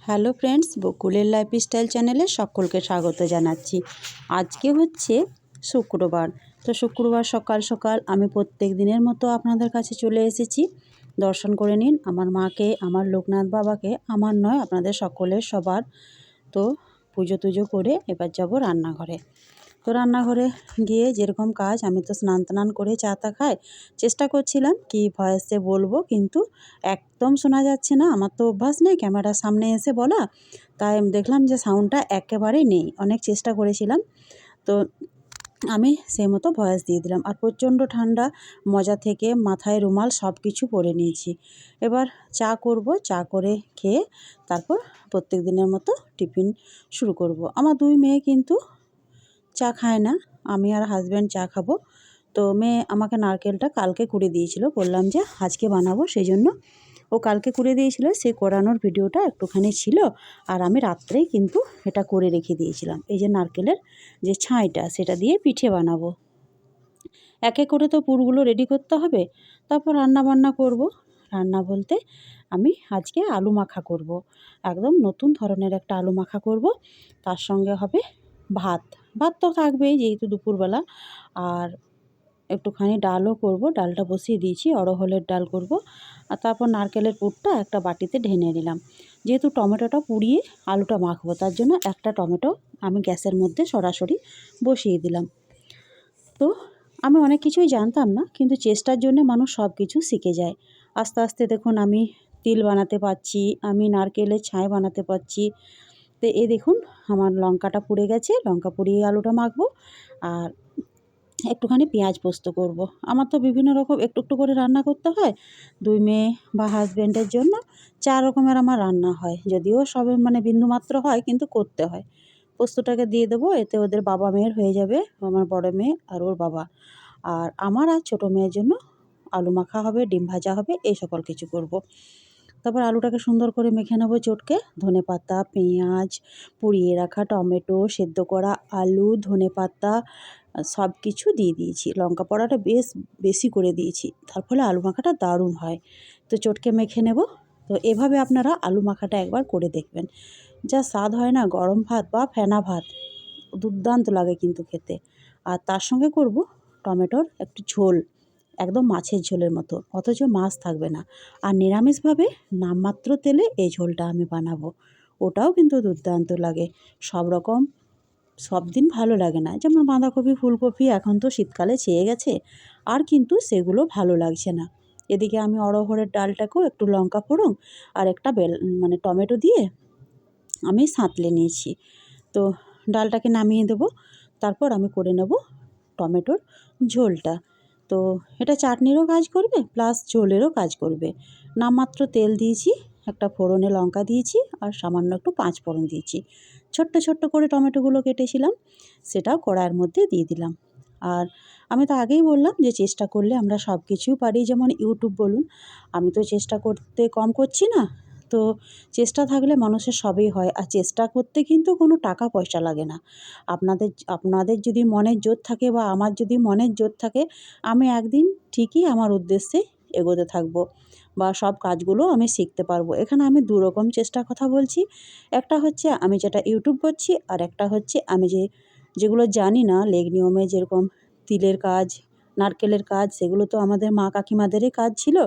Hello friends, বকুলের lifestyle চ্যানেলে সকলকে স্বাগত জানাচ্ছি। আজকে হচ্ছে শুক্রবার। তো শুক্রবার সকাল সকাল আমি প্রত্যেক দিনের মতো আপনাদের কাছে চলে এসেছি। দর্শন করে নিন আমার মাকে, আমার লোকনাথ বাবাকে, আমার নয় আপনাদের সকলের সবার। তো পুজো টুজো করে এবার যাব রান্নাঘরে। তো রান্নাঘরে গিয়ে যেরকম কাজ, আমি তো স্নান টান করে চা টা খাই। চেষ্টা করছিলাম কি ভয়েসে বলবো, কিন্তু একদম শোনা যাচ্ছে না। আমার তো অভ্যাস নেই ক্যামেরার সামনে এসে বলা, তাই দেখলাম যে সাউন্ডটা একেবারেই নেই। অনেক চেষ্টা করেছিলাম, তো আমি সেই মতো ভয়েস দিয়ে দিলাম। আর প্রচণ্ড ঠান্ডা, মজা থেকে মাথায় রুমাল সব কিছু পরে নিয়েছি। এবার চা করব, চা করে খেয়ে তারপর প্রত্যেক দিনের মতো টিফিন শুরু করব। আমার দুই মেয়ে কিন্তু চা খায় না, আমি আর হাজব্যান্ড চা খাবো। তো মেয়ে আমাকে নারকেলটা কালকে কুড়ে দিয়েছিল, বললাম যে আজকে বানাবো, সেই জন্য ও কালকে কুড়ে দিয়েছিল। সেই কোরানোর ভিডিওটা একটুখানি ছিল, আর আমি রাত্রেই কিন্তু এটা করে রেখে দিয়েছিলাম। এই যে নারকেলের যে ছাইটা, সেটা দিয়ে পিঠে বানাবো। এক এক করে তো পুরগুলো রেডি করতে হবে, তারপর রান্না বান্না করব। রান্না বলতে আমি আজকে আলু মাখা করব, একদম নতুন ধরনের একটা আলু মাখা করব। তার সঙ্গে হবে ভাত। ভাত তো থাকবেই যেহেতু দুপুরবেলা, আর একটুখানি ডালও করব। ডালটা বসিয়ে দিয়েছি, অড়হরের ডাল করব। আর তারপর নারকেলের পুরটা একটা বাটিতে ঢেলে নিলাম। যেহেতু টমেটোটা পুড়িয়ে আলুটা মাখবো, তার জন্য একটা টমেটো আমি গ্যাসের মধ্যে সরাসরি বসিয়ে দিলাম। তো আমি অনেক কিছুই জানতাম না, কিন্তু চেষ্টার জন্য মানুষ সব কিছু শিখে যায়। আস্তে আস্তে দেখুন আমি তিল বানাতে পারছি, আমি নারকেলের ছাই বানাতে পারছি। তো এই দেখুন আমার লঙ্কাটা পুড়ে গেছে, লঙ্কা পুড়িয়ে আলুটা মাখবো। আর একটুখানি পেঁয়াজ পোস্ত করব। আমার তো বিভিন্ন রকম একটু একটু করে রান্না করতে হয়। দুই মেয়ে বা হাজব্যান্ডের জন্য 4 রকমের আমার রান্না হয়। যদিও সবে মানে বিন্দুমাত্র হয়, কিন্তু করতে হয়। পোস্তটাকে দিয়ে দেবো, এতে ওদের বাবা মেয়ের হয়ে যাবে, আমার বড় মেয়ে আর ওর বাবা। আর আমার আর ছোটো মেয়ের জন্য আলু মাখা হবে, ডিম ভাজা হবে, এই সকল কিছু করব। তারপর আলুটাকে সুন্দর করে মেখে নেবো চটকে। ধনেপাতা, পেঁয়াজ, পুড়িয়ে রাখা টমেটো, সেদ্ধ করা আলু, ধনেপাতা সব কিছু দিয়ে দিয়েছি। লঙ্কা পোড়াটা বেশ বেশি করে দিয়েছি, তার ফলে আলু মাখাটা দারুণ হয়। তো চটকে মেখে নেব। তো এভাবে আপনারা আলু মাখাটা একবার করে দেখবেন, যা স্বাদ হয় না, গরম ভাত বা ফেনা ভাত দুর্দান্ত লাগে কিন্তু খেতে। আর তার সঙ্গে করব টমেটোর একটু ঝোল, একদম মাছের ঝোলের মতো, অথচ মাছ থাকবে না। আর নিরামিষভাবে নামমাত্র তেলে এই ঝোলটা আমি বানাবো, ওটাও কিন্তু দুর্দান্ত লাগে। সব রকম সব দিন ভালো লাগে না, যেমন বাঁধাকপি, ফুলকপি এখন তো শীতকালে ছেয়ে গেছে, আর কিন্তু সেগুলো ভালো লাগছে না। এদিকে আমি অড়হরের ডালটাকেও একটু লঙ্কা ফোড়ন আর একটা মানে টমেটো দিয়ে আমি সাঁতলে নিয়েছি। তো ডালটাকে নামিয়ে দেবো, তারপর আমি করে নেব টমেটোর ঝোলটা। তো এটা চাটনিরও কাজ করবে, প্লাস ঝোলেরও কাজ করবে। নামমাত্র তেল দিয়েছি, একটা ফোড়নে লঙ্কা দিয়েছি, আর সামান্য একটু 5 ফোড়ন দিয়েছি। ছোট্ট ছোট্ট করে টমেটোগুলো কেটেছিলাম, সেটাও কড়াইয়ের মধ্যে দিয়ে দিলাম। আর আমি তো আগেই বললাম যে চেষ্টা করলে আমরা সব কিছুই পারি, যেমন ইউটিউব বলুন। আমি তো চেষ্টা করতে কম করছি না। তো চেষ্টা থাকলে মানুষের সবই হয়, আর চেষ্টা করতে কিন্তু কোনো টাকা পয়সা লাগে না। আপনাদের আপনাদের যদি মনের জোর থাকে, বা আমার যদি মনের জোর থাকে, আমি একদিন ঠিকই আমার উদ্দেশ্যে এগোতে থাকবো, বা সব কাজগুলো আমি শিখতে পারবো। এখানে আমি 2 রকম চেষ্টার কথা বলছি। একটা হচ্ছে আমি যেটা ইউটিউব করছি, আর একটা হচ্ছে আমি যেগুলো জানি না লেগ নিয়মে, যেরকম তিলের কাজ, নারকেলের কাজ, সেগুলো তো আমাদের মা কাকিমাদেরই কাজ ছিল।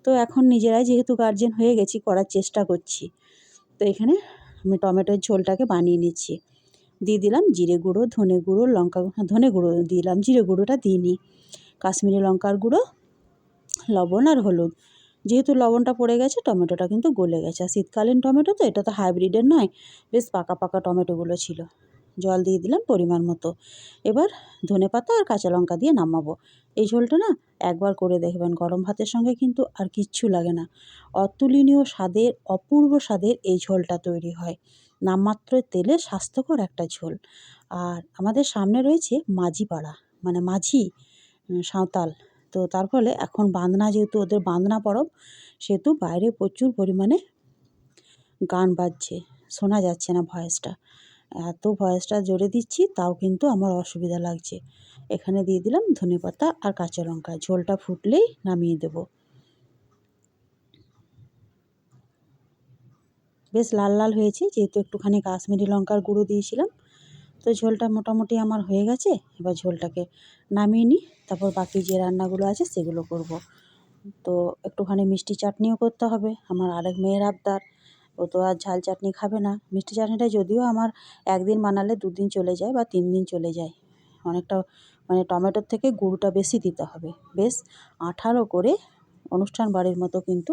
তো এখন নিজেরাই যেহেতু গার্জেন হয়ে গেছি, করার চেষ্টা করছি। তো এখানে আমি টমেটোর ঝোলটাকে বানিয়ে নিচ্ছি। দিয়ে দিলাম জিরে গুঁড়ো, ধনে গুঁড়ো, ধনে গুঁড়ো দিলাম, জিরে গুঁড়োটা দিইনি। কাশ্মীরি লঙ্কার গুঁড়ো, লবণ আর হলুদ। যেহেতু লবণটা পড়ে গেছে, টমেটোটা কিন্তু গলে গেছে। আর শীতকালীন টমেটো তো, এটা তো হাইব্রিডের নয়, বেশ পাকা পাকা টমেটোগুলো ছিল। জল দিয়ে দিলাম পরিমাণ মতো। এবার ধনেপাতা আর কাঁচা লঙ্কা দিয়ে নামাবো। এই ঝোলটা না একবার করে দেখবেন, গরম ভাতের সঙ্গে কিন্তু আর কিচ্ছু লাগে না। অতুলনীয় স্বাদের, অপূর্ব স্বাদের এই ঝোলটা তৈরি হয়। নামমাত্র তেলে স্বাস্থ্যকর একটা ঝোল। আর আমাদের সামনে রয়েছে মাঝি পাড়া, মানে মাঝি সাঁওতাল। তো তার ফলে এখন বাঁধনা, যেহেতু ওদের বাঁধনা পরব, সেহেতু বাইরে প্রচুর পরিমাণে গান বাজছে, শোনা যাচ্ছে না ভয়েসটা। এত ভয়েসটা জোরে দিচ্ছি, তাও কিন্তু আমার অসুবিধা লাগছে। এখানে দিয়ে দিলাম ধনেপাতা আর কাঁচা লঙ্কা। ঝোলটা ফুটলেই নামিয়ে দেব। বেশ লাল লাল হয়েছে, যেহেতু একটুখানি কাশ্মীরি লঙ্কার গুঁড়ো দিয়েছিলাম। তো ঝোলটা মোটামুটি আমার হয়ে গেছে। এবার ঝোলটাকে নামিয়ে নিই, তারপর বাকি যে রান্নাগুলো আছে সেগুলো করব। তো একটুখানি মিষ্টি চাটনিও করতে হবে। আমার আরেক মেয়ের আবদার, ও তো আর ঝাল চাটনি খাবে না। মিষ্টি চাটনিটা যদিও আমার একদিন বানালে 2 দিন চলে যায় বা 3 দিন চলে যায়। অনেকটা মানে টমেটোর থেকে গুড়টা বেশি দিতে হবে। বেশ আঠালো করে অনুষ্ঠান বাড়ির মতো কিন্তু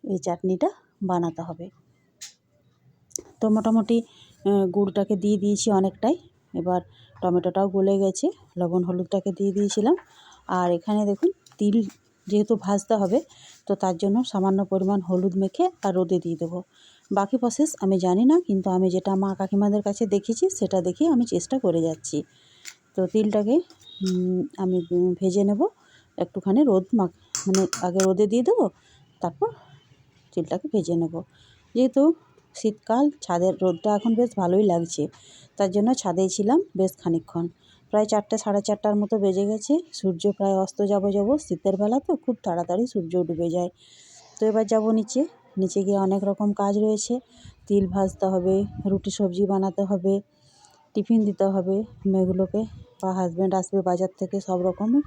এই চাটনিটা বানাতে হবে। তো মোটামুটি গুড়টাকে দিয়ে দিয়েছি অনেকটাই। এবার টমেটোটাও গলে গেছে, লবণ হলুদটাকে দিয়ে দিয়েছিলাম। আর এখানে দেখুন, তিল যেহেতু ভাজতে হবে, তো তার জন্য সামান্য পরিমাণ হলুদ মেখে আর রোদে দিয়ে দেবো। বাকি প্রসেস আমি জানি না, কিন্তু আমি যেটা মা কাকিমাদের কাছে দেখেছি সেটা দেখেই আমি চেষ্টা করে যাচ্ছি। তো তিলটাকে আমি ভেজে নেব একটুখানি, মানে আগে রোদে দিয়ে দেবো, তারপর তিলটাকে ভেজে নেব। যেহেতু শীতকাল, ছাদের রোদটা এখন বেশ ভালোই লাগছে, তার জন্য ছাদেই ছিলাম বেশ খানিকক্ষণ। প্রায় 4টে সাড়ে 4টার মতো বেজে গেছে, সূর্য প্রায় অস্ত যাব। শীতের বেলা তো খুব তাড়াতাড়ি সূর্য ডুবে যায়। তো এবার যাব নিচে। নিচে গিয়ে অনেক রকম কাজ রয়েছে। তিল ভাজতে হবে, রুটি সবজি বানাতে হবে, টিফিন দিতে হবে মেয়েগুলোকে, বা হাজব্যান্ড আসবে বাজার থেকে, সব রকমই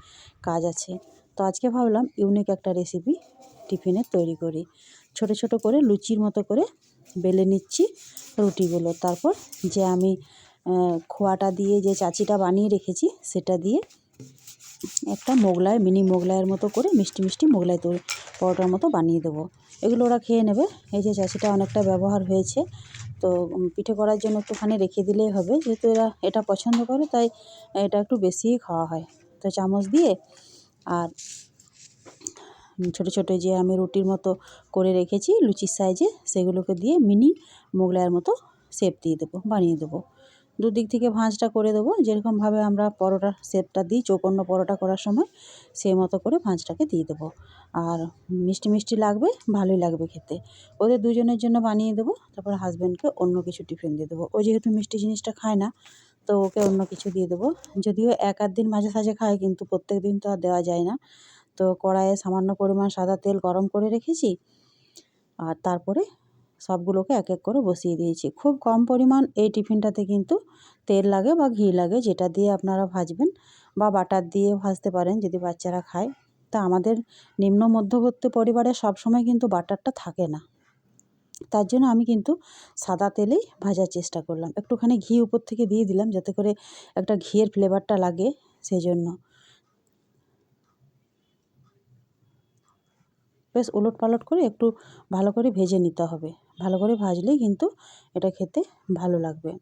কাজ আছে। তো আজকে ভাবলাম ইউনিক একটা রেসিপি টিফিনে তৈরি করি। ছোট ছোট করে লুচির মতো করে বেলে নিচ্ছি রুটিগুলো। তারপর যে আমি খোয়াটা দিয়ে যে চাচিটা বানিয়ে রেখেছি সেটা দিয়ে একটা মিনি মোগলাইয়ের মতো করে মিষ্টি মিষ্টি মোগলাই পরোটার মতো বানিয়ে দেবো। এগুলো ওরা খেয়ে নেবে। এই যে চাচিটা অনেকটা ব্যবহার হয়েছে, তো পিঠে করার জন্য একটুখানি রেখে দিলেই হবে। যেহেতু এরা এটা পছন্দ করে, তাই এটা একটু বেশিই খাওয়া হয়। তো চামচ দিয়ে আর ছোটো ছোটো যে আমি রুটির মতো করে রেখেছি লুচির সাইজে, সেগুলোকে দিয়ে মিনি মোগলাইয়ের মতো শেপ দিয়ে দেবো, বানিয়ে দেবো। দুদিক থেকে ভাঁজটা করে দেবো, যেরকমভাবে আমরা পরোটার শেপটা দিই চৌকোন্ন পরোটা করার সময়, সেই মতো করে ভাঁজটাকে দিয়ে দেবো। আর মিষ্টি মিষ্টি লাগবে, ভালোই লাগবে খেতে। ওদের দুজনের জন্য বানিয়ে দেবো, তারপর হাজব্যান্ডকে অন্য কিছু টিফিন দিয়ে দেবো। ও যেহেতু মিষ্টি জিনিসটা খায় না, তো ওকে অন্য কিছু দিয়ে দেবো। যদিও 1-8 দিন মাঝে সাঝে খায়, কিন্তু প্রত্যেক দিন তো আর দেওয়া যায় না। তো কড়াইয়ে সামান্য পরিমাণ সাদা তেল গরম করে রেখেছি, আর তারপরে সবগুলোকে এক এক করে বসিয়ে দিয়েছি। খুব কম পরিমাণ এই টিফিনটাতে কিন্তু তেল লাগে বা ঘি লাগে, যেটা দিয়ে আপনারা ভাজবেন, বা বাটার দিয়ে ভাজতে পারেন যদি বাচ্চারা খায়। তা আমাদের নিম্ন মধ্যবিত্ত পরিবারে সবসময় কিন্তু বাটারটা থাকে না, তার জন্য আমি কিন্তু সাদা তেলেই ভাজার চেষ্টা করলাম। একটুখানি ঘি উপর থেকে দিয়ে দিলাম, যাতে করে একটা ঘিয়ের ফ্লেভারটা লাগে, সেই জন্য। বেশ উলটপালট করে একটু ভালো করে ভেজে নিতে হবে। ভালো করে ভাজলেই কিন্তু এটা খেতে ভালো লাগবে।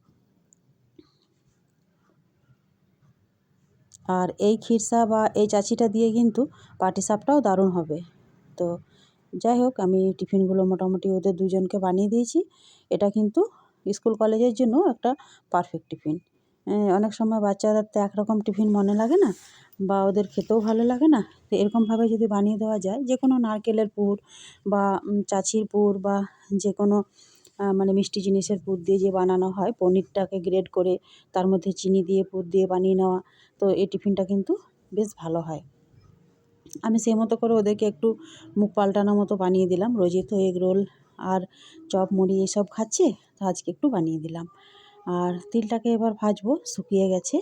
আর এই খিরসা বা এই চাচিটা দিয়ে কিন্তু পাটিসাপটাও দারুণ হবে। তো যাই হোক, আমি টিফিনগুলো মোটামুটি ওদের দুজনকে বানিয়ে দিয়েছি। এটা কিন্তু স্কুল কলেজের জন্য একটা পারফেক্ট টিফিন। অনেক সময় বাচ্চাদের তো একরকম টিফিন মনে লাগে না, বা ওদের খেতেও ভালো লাগে না। তো এরকমভাবে যদি বানিয়ে দেওয়া যায়, যে কোনো নারকেলের পুর বা চাছির পুর, বা যে কোনো মানে মিষ্টি জিনিসের পুর দিয়ে যে বানানো হয়, পনিরটাকে গ্রেট করে তার মধ্যে চিনি দিয়ে পুর দিয়ে বানিয়ে নেওয়া, তো এই টিফিনটা কিন্তু বেশ ভালো হয়। আমি সেই মতো করে ওদেরকে একটু মুখ পাল্টানোর মতো বানিয়ে দিলাম। রোজই তো এগ রোল আর চপ মুড়ি এসব খাচ্ছে, তো আজকে একটু বানিয়ে দিলাম। আর তিলটাকে এবার ভাজবো, শুকিয়ে গেছে।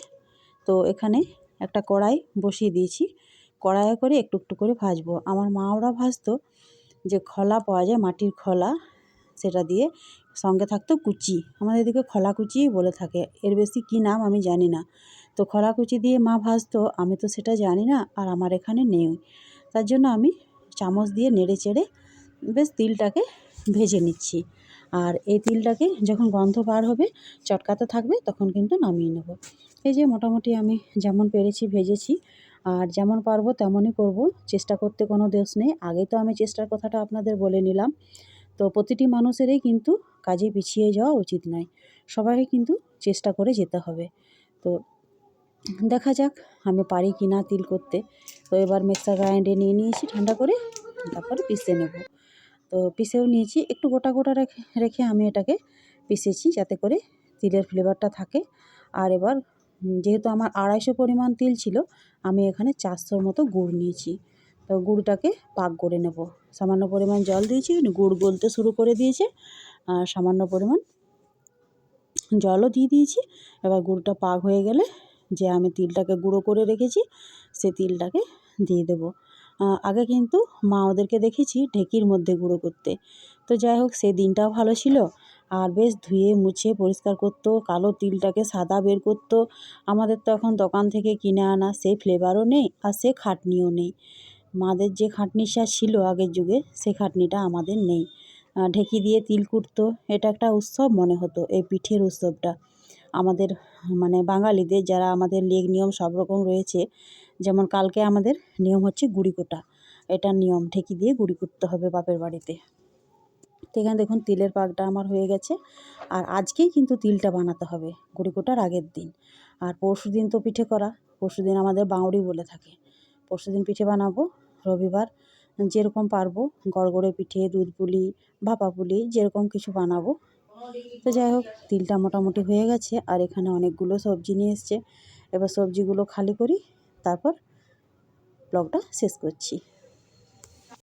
তো এখানে একটা কড়াই বসিয়ে দিয়েছি, কড়াইয়ে করে একটু একটু করে ভাজবো। আমার মা ওরা ভাজতো যে খলা পাওয়া যায়, মাটির খলা, সেটা দিয়ে সঙ্গে থাকতো কুচি, আমাদের এদিকে খলা কুচিই বলে থাকে, এর বেশি কী নাম আমি জানি না। তো খলা কুচি দিয়ে মা ভাজতো, আমি তো সেটা জানি না, আর আমার এখানে নেই। তার জন্য আমি চামচ দিয়ে নেড়ে চেড়ে বেশ তিলটাকে ভেজে নিচ্ছি। আর এই তিলটাকে যখন গন্ধ বার হবে, চটকাতে থাকবে, তখন কিন্তু নামিয়ে নেব। এই যে মোটামুটি আমি যেমন পেরেছি ভেজেছি, আর যেমন পারবো তেমনই করব। চেষ্টা করতে কোনো দোষ নেই। আগে তো আমি চেষ্টার কথাটা আপনাদের বলে নিলাম। তো প্রতিটি মানুষেরই কিন্তু কাজে পিছিয়ে যাওয়া উচিত নয়, সবাইকে কিন্তু চেষ্টা করে যেতে হবে। তো দেখা যাক আমি পারি কি না তিল করতে। তো এবার মিক্সার গ্রাইন্ডে নিয়ে নিয়েছি ঠান্ডা করে, তারপরে পিষে নেব। তো পিষেও নিয়েছি, একটু গোটা গোটা রেখে রেখে আমি এটাকে পিষেছি, যাতে করে তিলের ফ্লেভারটা থাকে। আর এবার যেহেতু আমার 250 পরিমাণ তিল ছিল, আমি এখানে 400 মতো গুড় নিয়েছি। তো গুড়টাকে পাক করে নেব। সামান্য পরিমাণ জল দিয়েছি, গুড় গলতে শুরু করে দিয়েছে। সামান্য পরিমাণ জলও দিয়ে দিয়েছি। এবার গুড়টা পাক হয়ে গেলে যে আমি তিলটাকে গুঁড়ো করে রেখেছি সে তিলটাকে দিয়ে দেবো। আগে কিন্তু মা ওদেরকে দেখেছি ঢেঁকির মধ্যে গুঁড়ো করতে। তো যাই হোক, সেই দিনটাও ভালো ছিল। আর বেশ ধুয়ে মুছে পরিষ্কার করতো, কালো তিলটাকে সাদা বের করতো। আমাদের তো এখন দোকান থেকে কিনে আনা, সেই ফ্লেভারও নেই আর সে খাটনিও নেই। মাদের যে খাটনিটা ছিল আগের যুগে, সেই খাটনিটা আমাদের নেই। ঢেঁকি দিয়ে তিল কুটতো, এটা একটা উৎসব মনে হতো এই পিঠের উৎসবটা। আমাদের মানে বাঙালিদের যারা আমাদের লেগ নিয়ম সব রকম রয়েছে, যেমন কালকে আমাদের নিয়ম হচ্ছে গুড়ি কোটা। এটা নিয়ম, ঢেঁকি দিয়ে গুড়ি করতে হবে বাপের বাড়িতে। তো এখানে দেখুন তিলের পাকটা আমার হয়ে গেছে। আর আজকেই কিন্তু তিলটা বানাতে হবে, গুড়ি কোটার আগের দিন। আর পরশু দিন তো পিঠে করা, পরশু দিন আমাদের বাউড়ি বলে থাকে। পরশু দিন পিঠে বানাবো। রবিবার যেরকম পারবো, গড়গড়ে পিঠে, দুধ পুলি, ভাপা পুলি, যেরকম কিছু বানাবো। তো যাই হোক, তিলটা মোটামুটি হয়ে গেছে। আর এখানে অনেকগুলো সবজি নিয়ে এসছে। এবার সবজিগুলো খালি করি, তারপর ব্লগটা শেষ করছি।